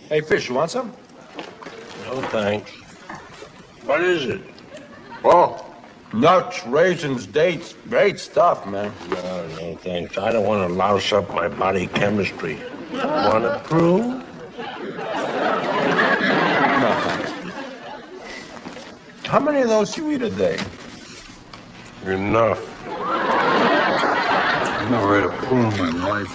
Hey, Fish, you want some? No, thanks. What is it? Oh, nuts, raisins, dates. Great stuff, man. No, thanks. I don't want to louse up my body chemistry. Want to prove? No, thanks. How many of those do you eat a day? Enough. I've never ate a prune in my life.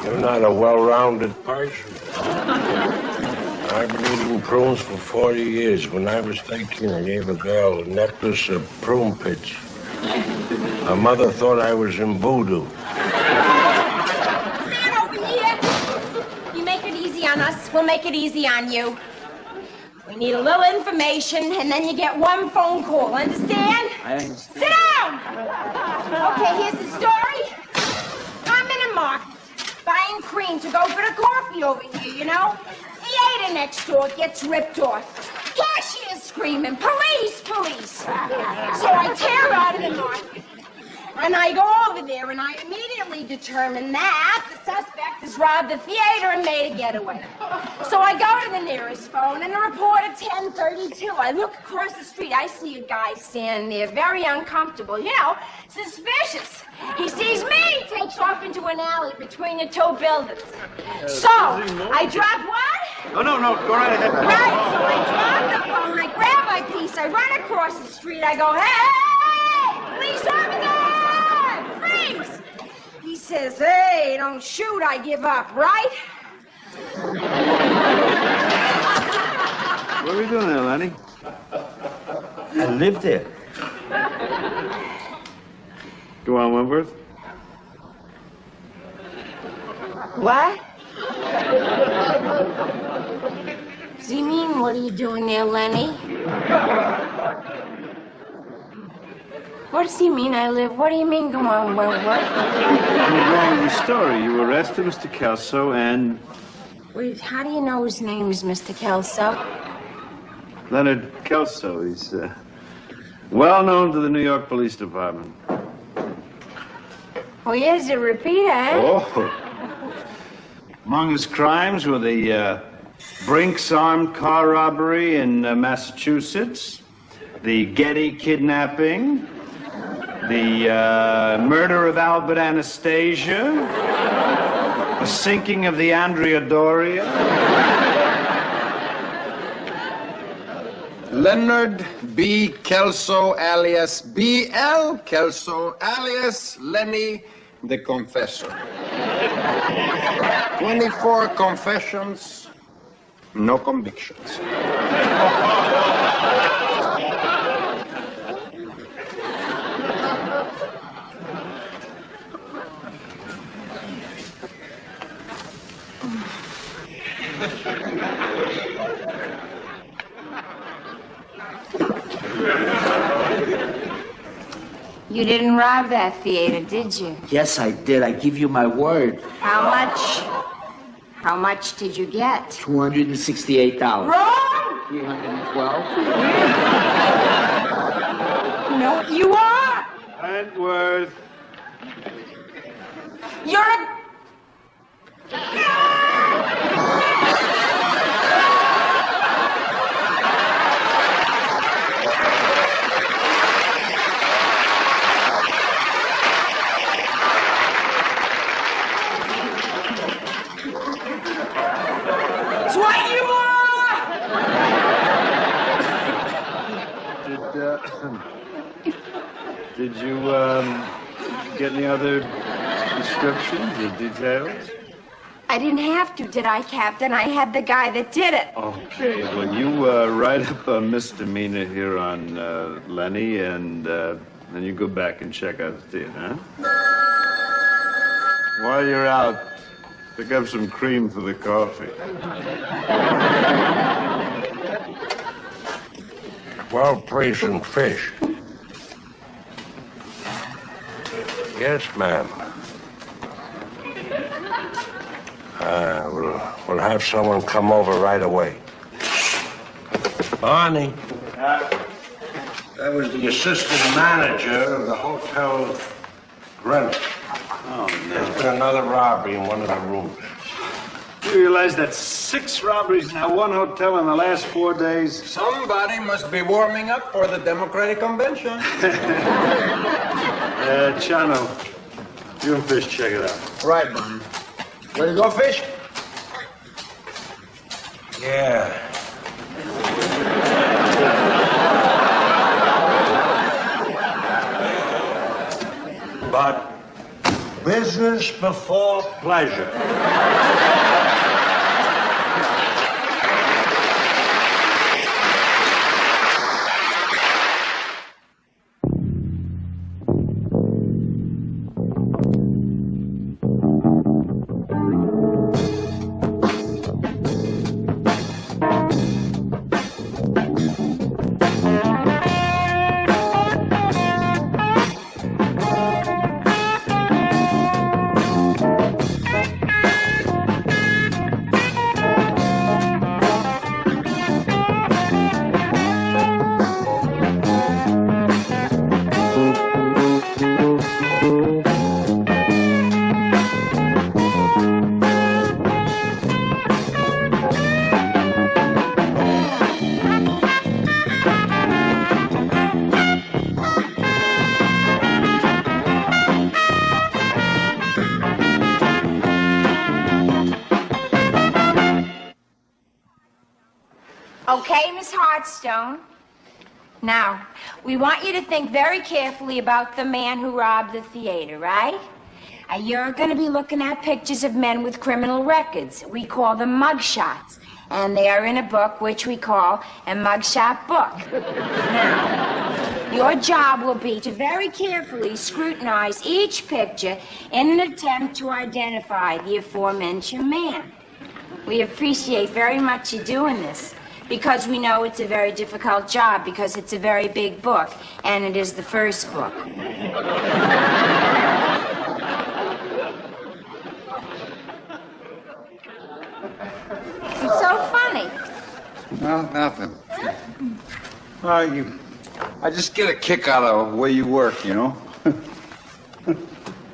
You're not a well-rounded person. I've been eating prunes for 40 years. When I was 13, I gave a girl a necklace of prune pits. Her mother thought I was in voodoo. Stand over here. You make it easy on us, we'll make it easy on you. We need a little information, and then you get one phone call. Understand? I understand. Sit down! Okay, here's the story. I'm in a market, buying cream to go for the coffee over here, you know? Theater next door gets ripped off. Cashier's screaming, police, police. So I tear out of the market. And I go over there, and I immediately determine that the suspect has robbed the theater and made a getaway. So I go to the nearest phone, and the report at 10:32. I look across the street. I see a guy standing there, very uncomfortable, you know, suspicious. He sees me, takes off into an alley between the two buildings. So I drop what? No, go right ahead. Right, so I drop the phone, I grab my piece, I run across the street, I go, hey, police officer! Freeze! He says, hey, don't shoot, I give up, right? What are we doing there, Lenny? I live there. Go on, Wentworth. What? Does he mean, what are you doing there, Lenny? What does he mean I live? What do you mean, go on, what? You're wrong in the story. You arrested Mr. Kelso and... Wait, how do you know his name is Mr. Kelso? Leonard Kelso. He's well known to the New York Police Department. Oh, here's a repeater, eh? Oh. Among his crimes were the Brinks armed car robbery in Massachusetts, the Getty kidnapping, the murder of Albert Anastasia, the sinking of the Andrea Doria. Leonard B. Kelso alias B.L. Kelso alias Lenny the Confessor. 24 confessions, no convictions. You didn't rob that theater, did you? Yes, I did. I give you my word. How much? How much did you get? $268. Wrong! 312. No, you are! Wentworth. You're a... It's what you are! Did you get any other descriptions or details? I didn't have to, did I, Captain? I had the guy that did it. Okay, well, you write up a misdemeanor here on Lenny, and then you go back and check out the theater, huh? While you're out, pick up some cream for the coffee. Well, please, and fish. Yes, ma'am. We'll have someone come over right away. Barney. That was the assistant manager of the Hotel Greenwich. Oh, no. There's been another robbery in one of the rooms. You realize that's 6 robberies in that one hotel in the last 4 days? Somebody must be warming up for the Democratic Convention. Chano, you and Fish check it out. Right, Barney. Ready to go, Fish? Yeah. But business before pleasure. Okay, Miss Hartstone. Now, we want you to think very carefully about the man who robbed the theater, right? You're going to be looking at pictures of men with criminal records. We call them mugshots. And they are in a book which we call a mugshot book. Now, your job will be to very carefully scrutinize each picture in an attempt to identify the aforementioned man. We appreciate very much you doing this, because we know it's a very difficult job, because it's a very big book, and it is the first book. It's so funny. No, nothing. I just get a kick out of the way you work, you know?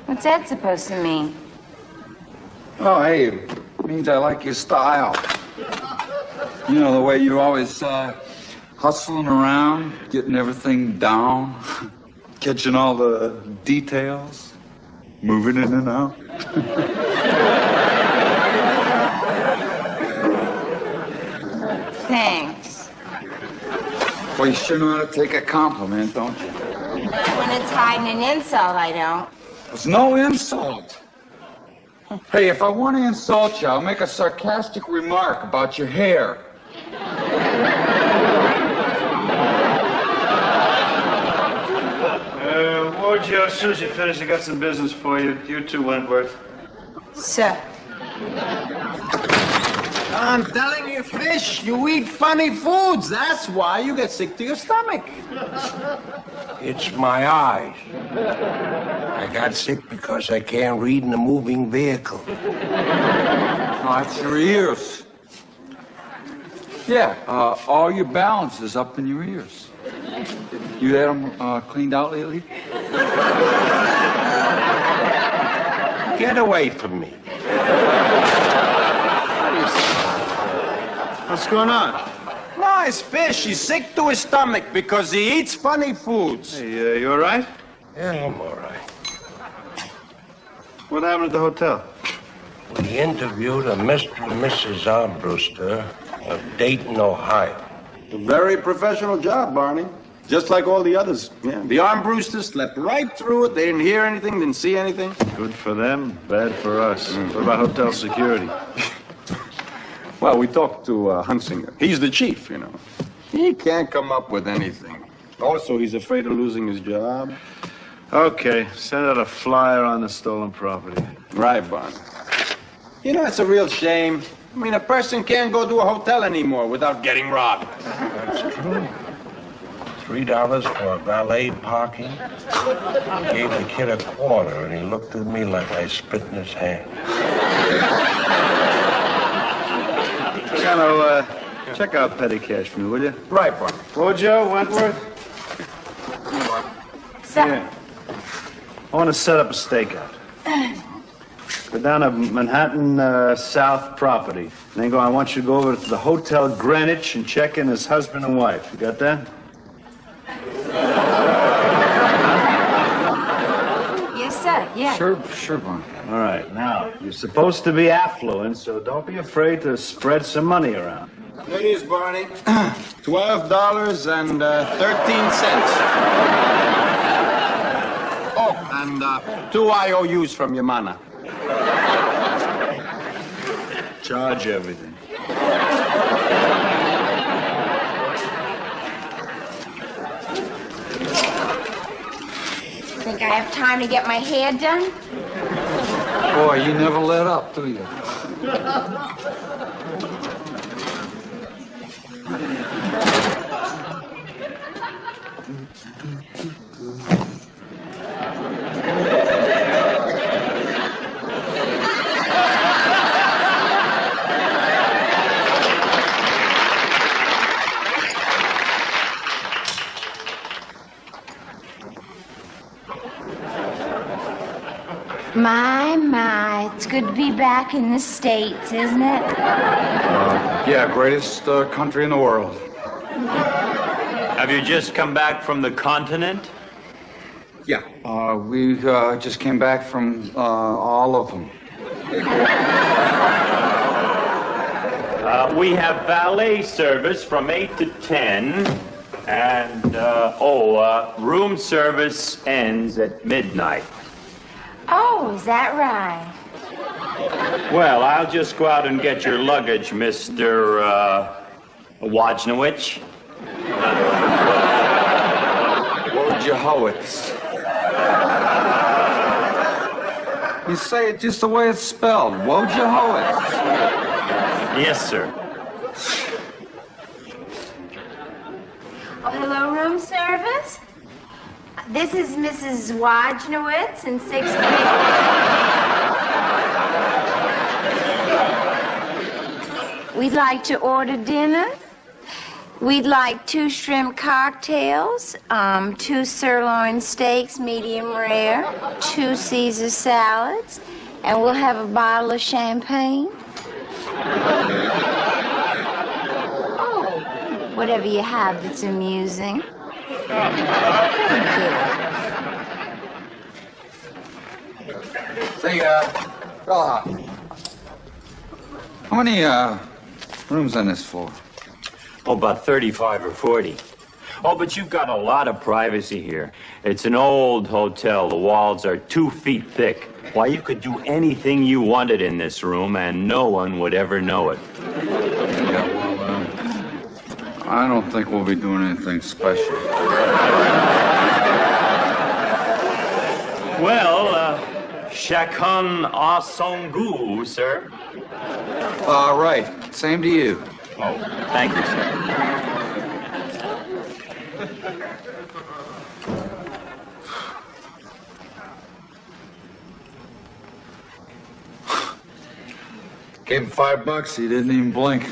What's that supposed to mean? Oh, hey, it means I like your style. You know, the way you're always hustling around, getting everything down, catching all the details, moving in and out. Thanks. Well, you sure know how to take a compliment, don't you? When it's hiding an insult, I don't. It's no insult. Hey, if I want to insult you, I'll make a sarcastic remark about your hair. Wojo, as soon as you finish, I got some business for you. You too, Wentworth. Sir. I'm telling you, Fish, you eat funny foods. That's why you get sick to your stomach. It's my eyes. I got sick because I can't read in a moving vehicle. No, that's your ears. Yeah, all your balance is up in your ears. You had them cleaned out lately? Get away from me. What's going on? No, it's Fish. He's sick to his stomach because he eats funny foods. Hey, you all right? Yeah, I'm all right. What happened at the hotel? We interviewed a Mr. and Mrs. Armbruster of Dayton, Ohio. A very professional job, Barney. Just like all the others. Yeah. The Armbrusters slept right through it. They didn't hear anything, didn't see anything. Good for them, bad for us. What about hotel security? Well, we talked to Hunsinger. He's the chief, you know. He can't come up with anything. Also, he's afraid of losing his job. Okay, send out a flyer on the stolen property. Right, Barney. You know, it's a real shame. I mean, a person can't go to a hotel anymore without getting robbed. That's true. $3 for valet parking. I gave the kid a quarter, and he looked at me like I spit in his hand. Chano, check out petty cash for me, will you? Right, Barney. Wojo, Wentworth? Sir. Yeah. I want to set up a stakeout. Go down to Manhattan South property. Then I want you to go over to the Hotel Greenwich and check in as husband and wife. You got that? Yes, sir. Yeah. Sure, Barney. All right. Now, you're supposed to be affluent, so don't be afraid to spread some money around. There it is, Barney. $12.13. Oh, and 2 IOUs from your mana. Charge everything. Think I have time to get my hair done? Boy, you never let up, do you? My, it's good to be back in the States, isn't it? Yeah, greatest country in the world. Have you just come back from the continent? Yeah. We just came back from all of them. We have valet service from 8 to 10, and, room service ends at midnight. Oh, is that right? Well, I'll just go out and get your luggage, Mr. Wojnowicz. Wojciechowicz. You say it just the way it's spelled. Wojciechowicz. Yes, sir. Oh, hello, room service? This is Mrs. Wojnowicz in 6th. We'd like to order dinner. We'd like 2 shrimp cocktails, 2 sirloin steaks, medium rare, 2 Caesar salads, and we'll have a bottle of champagne. Oh, whatever you have that's amusing. Say, fella, how many rooms on this floor? Oh, about 35 or 40. Oh, but you've got a lot of privacy here. It's an old hotel. The walls are 2 feet thick. Why, you could do anything you wanted in this room, and no one would ever know it. Yeah, well, I don't think we'll be doing anything special. Well, chacun a son goût, sir. Right. Same to you. Oh, thank you, sir. Gave him $5. He didn't even blink.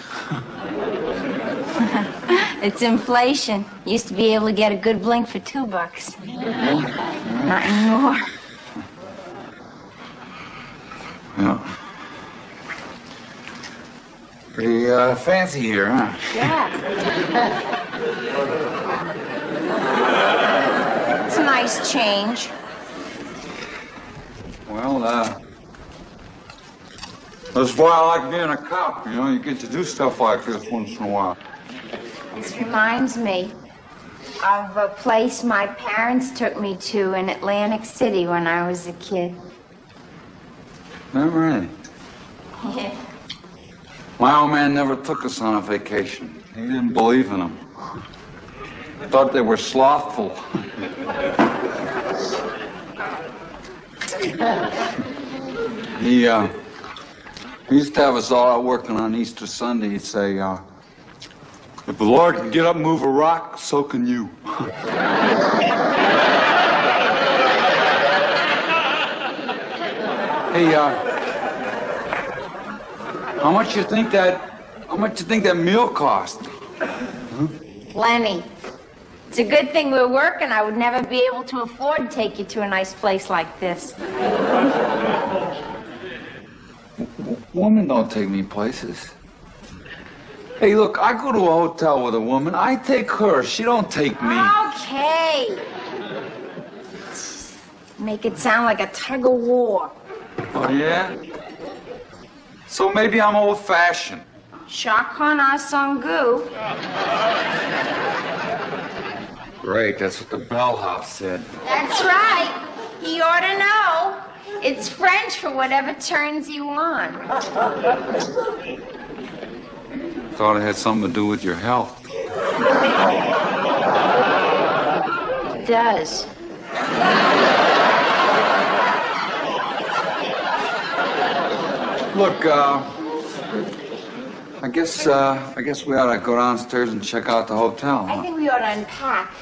It's inflation. Used to be able to get a good blink for $2. Not anymore. Yeah. Pretty fancy here, huh? Yeah. It's a nice change. Well, that's why I like being a cop. You know, you get to do stuff like this once in a while. This reminds me of a place my parents took me to in Atlantic City when I was a kid. Not really. Yeah. My old man never took us on a vacation. He didn't believe in them. Thought they were slothful. He used to have us all out working on Easter Sunday. He'd say, if the Lord can get up and move a rock, so can you. Hey, how much you think that meal cost? Lenny, it's a good thing we're working. I would never be able to afford to take you to a nice place like this. Women don't take me places. Hey, look, I go to a hotel with a woman. I take her. She don't take me. Okay. Make it sound like a tug of war. Oh, yeah? So maybe I'm old-fashioned. Shakana Sangu. Great, that's what the bellhop said. That's right. You ought to know. It's French for whatever turns you on. Thought it had something to do with your health. It does. Look, I guess we ought to go downstairs and check out the hotel. I think we ought to unpack.